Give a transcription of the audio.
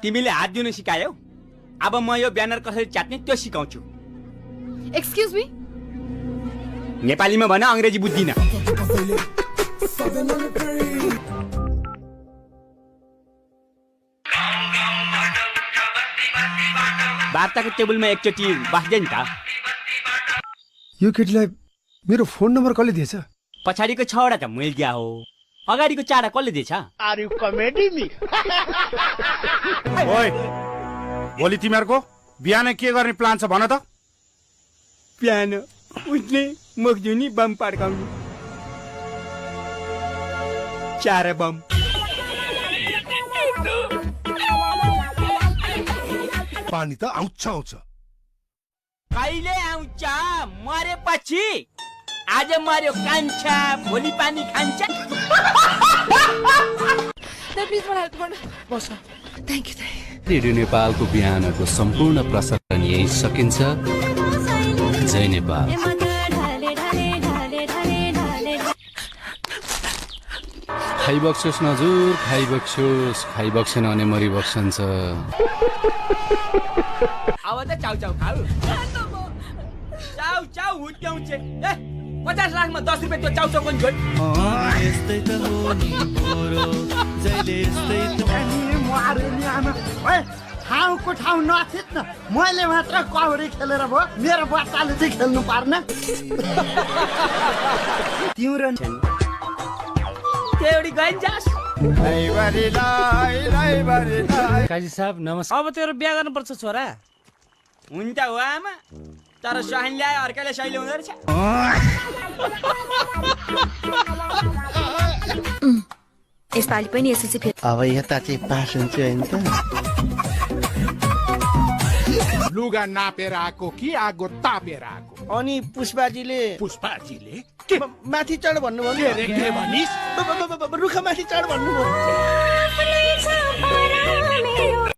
तिमीले हात दिनु सिकायौ, अब म यो ब्यानर कसरी च्यात्ने त्यो सिकाउँछु। एक्सक्युज मी, नेपालीमा भन, अंग्रेजी बुझ्दिन। वार्ताको टेबलमा एकचोटि बस्दै नि त। यो केटीलाई मेरो फोन नम्बर कसले दिएछ? पछाडिको 6वटा त मैले दिया हो, अगाडिको 4वटा कसले दिएछ? Are you comedy me? ओइ, भोलि तिमीहरूको बिहान के गर्ने प्लान छ भन त? बिहान उठ्ने, मुख धुने, बम पड्काउने। 4 बम। पानी त आउँछ। कहिले आउँछ? मरेपछि। आज मर्यो कान्छा, भोलि पानी खान्छ। प्लिज मलाई हेल्प गर्नु। बस। Thank you. रेडियो नेपालको बिहानको सम्पूर्ण प्रसारण यही सकिन्छ। जय नेपाल। खाइबक्सोस् नजुर, खाइबक्सोस्, खाइबक्सेन भने मरिबक्सन्छ। अब त चाउ चाउ खाऊ। चाउ चाउ हुत्याउँछ। 50 लाखमा 10 रुपियाँ त्यो चाउ चाउ पनि छोड। यस्तै त हो नि पोरो, जहिले यस्तै त अनि मारे नि आमा। ओए, ठाउँको ठाउँ नथित न। मैले मात्र कौडी खेलेर भयो, मेरो बच्चाले चाहिँ खेल्नु पर्न। तिम्रो एउटी गइन्जास। काजी साहब नमस्कार। अब तेरो बिहा गर्नुपर्छ छोरा। हुन्छ हो आमा, तर सहान ल्याए अर्कैले सहिले हुँदो रहेछ। यसपालि पनि एसएलसी फेल। अब यता चाहिँ पास हुन्छ हैन त? लुगा नापेर आएको कि आगो तापेर आएको? अनि पुष्पाजीले पुष्पाजीले माथि चढ भन्नुभयो। के भनिस्? रुखमाथि चढ भन्नुभयो।